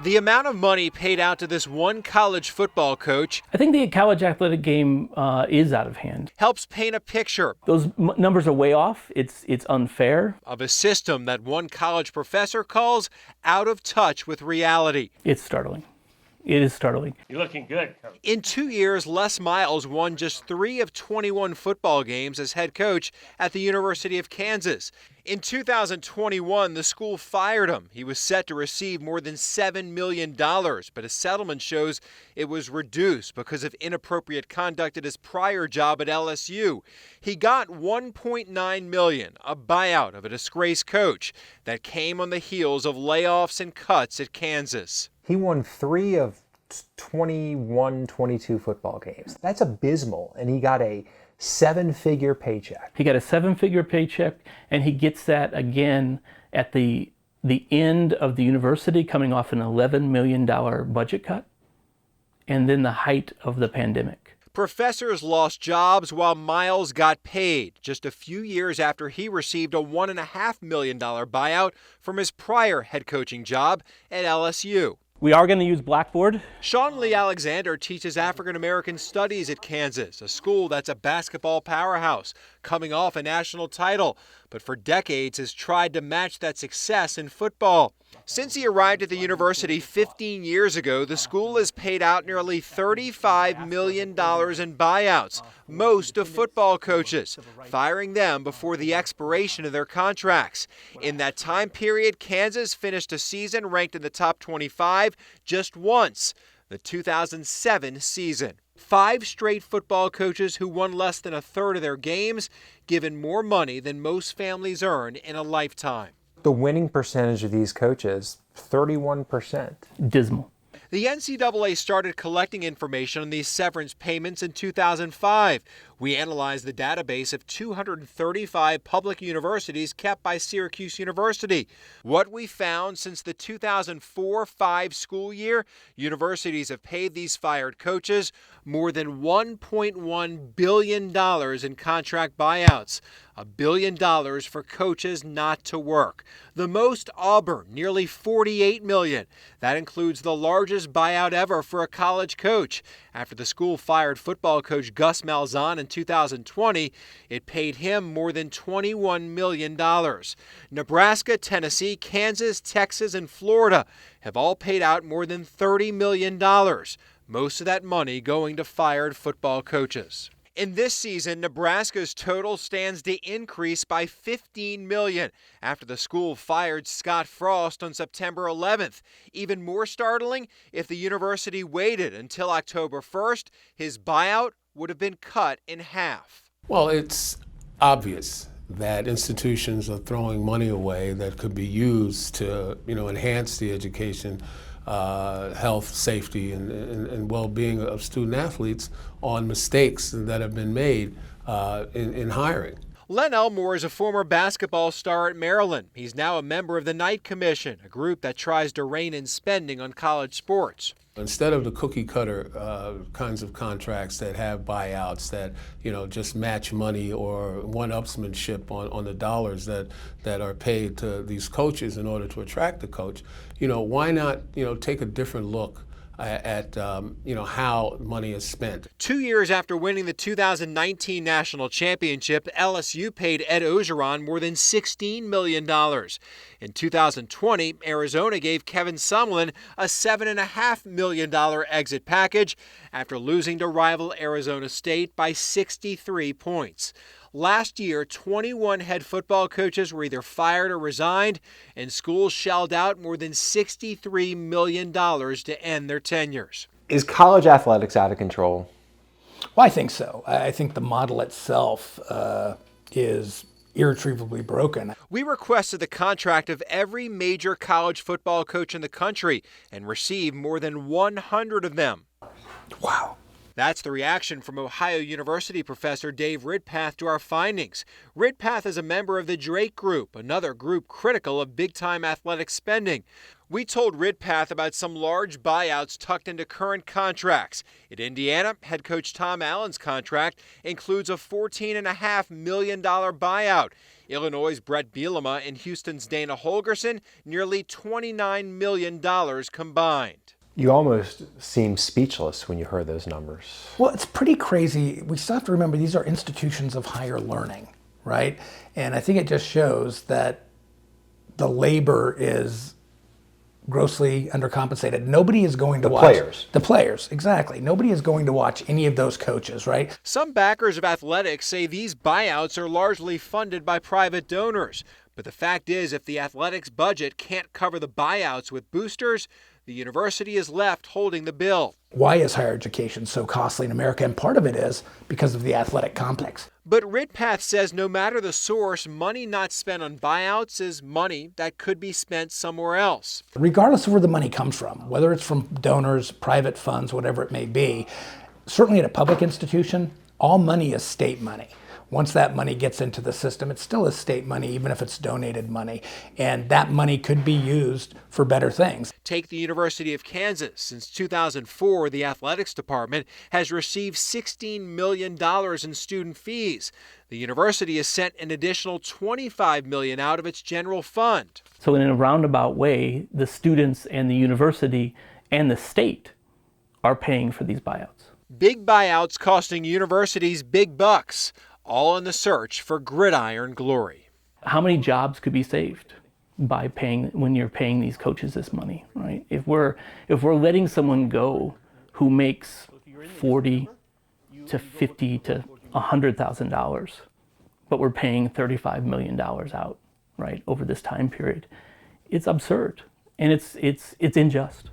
The amount of money paid out to this one college football coach, I think the college athletic game is out of hand. Helps paint a picture. Those numbers are way off. It's unfair. Of a system that one college professor calls out of touch with reality. It's startling. It is startling. You're looking good, Coach. In 2 years, Les Miles won just 3 of 21 football games as head coach at the University of Kansas. In 2021, the school fired him. He was set to receive more than $7 million, but a settlement shows it was reduced because of inappropriate conduct at his prior job at LSU. He got $1.9 million, a buyout of a disgraced coach that came on the heels of layoffs and cuts at Kansas. He won 3 of 21, 22 football games. That's abysmal, and he got a 7-figure paycheck. He got a 7-figure paycheck, and he gets that again at the end of the university, coming off an $11 million budget cut, and then the height of the pandemic. Professors lost jobs while Miles got paid, just a few years after he received a $1.5 million buyout from his prior head coaching job at LSU. We are going to use Blackboard. Sean Lee Alexander teaches African American Studies at Kansas, a school that's a basketball powerhouse, coming off a national title, but for decades has tried to match that success in football. Since he arrived at the university 15 years ago, the school has paid out nearly $35 million in buyouts, most of football coaches, firing them before the expiration of their contracts. In that time period, Kansas finished a season ranked in the top 25 just once, the 2007 season. 5 straight football coaches who won less than a third of their games, given more money than most families earn in a lifetime. The winning percentage of these coaches, 31%. Dismal. The NCAA started collecting information on these severance payments in 2005. We analyzed the database of 235 public universities kept by Syracuse University. What we found since the 2004-05 school year, universities have paid these fired coaches more than $1.1 billion in contract buyouts. $1 billion for coaches not to work. The most Auburn, nearly $48 million. That includes the largest buyout ever for a college coach. After the school fired football coach Gus Malzahn in 2020, it paid him more than $21 million. Nebraska, Tennessee, Kansas, Texas, and Florida have all paid out more than $30 million. Most of that money going to fired football coaches. In this season, Nebraska's total stands to increase by $15 million after the school fired Scott Frost on September 11th. Even more startling, if the university waited until October 1st, his buyout would have been cut in half. Well, it's obvious that institutions are throwing money away that could be used to, enhance the education, health, safety, and well-being of student athletes on mistakes that have been made in hiring. Len Elmore is a former basketball star at Maryland. He's now a member of the Knight Commission, a group that tries to rein in spending on college sports. Instead of the cookie-cutter kinds of contracts that have buyouts that, just match money or one-upsmanship on the dollars that are paid to these coaches in order to attract the coach, why not, take a different look at how money is spent. 2 years after winning the 2019 national championship, LSU paid Ed Ogeron more than $16 million. In 2020, Arizona gave Kevin Sumlin a $7.5 million exit package after losing to rival Arizona State by 63 points. Last year, 21 head football coaches were either fired or resigned, and schools shelled out more than $63 million to end their tenures. Is college athletics out of control? Well, I think so. I think the model itself is irretrievably broken. We requested the contract of every major college football coach in the country and received more than 100 of them. Wow. That's the reaction from Ohio University professor Dave Ridpath to our findings. Ridpath is a member of the Drake Group, another group critical of big-time athletic spending. We told Ridpath about some large buyouts tucked into current contracts. At Indiana, head coach Tom Allen's contract includes a $14.5 million buyout. Illinois' Brett Bielema and Houston's Dana Holgerson, nearly $29 million combined. You almost seem speechless when you heard those numbers. Well, it's pretty crazy. We still have to remember these are institutions of higher learning, right? And I think it just shows that the labor is grossly undercompensated. Nobody is going to watch the players, exactly. Nobody is going to watch any of those coaches, right? Some backers of athletics say these buyouts are largely funded by private donors. But the fact is, if the athletics budget can't cover the buyouts with boosters, the university is left holding the bill. Why is higher education so costly in America? And part of it is because of the athletic complex. But Ridpath says no matter the source, money not spent on buyouts is money that could be spent somewhere else. Regardless of where the money comes from, whether it's from donors, private funds, whatever it may be, certainly at a public institution, all money is state money. Once that money gets into the system, it still is state money, even if it's donated money. And that money could be used for better things. Take the University of Kansas. Since 2004, the athletics department has received $16 million in student fees. The university has sent an additional $25 million out of its general fund. So in a roundabout way, the students and the university and the state are paying for these buyouts. Big buyouts costing universities big bucks, all in the search for gridiron glory. How many jobs could be saved by paying, when you're paying these coaches this money, right? If we're letting someone go who makes $40 to $50 to $100,000, but we're paying $35 million out, right, over this time period, it's absurd and it's unjust.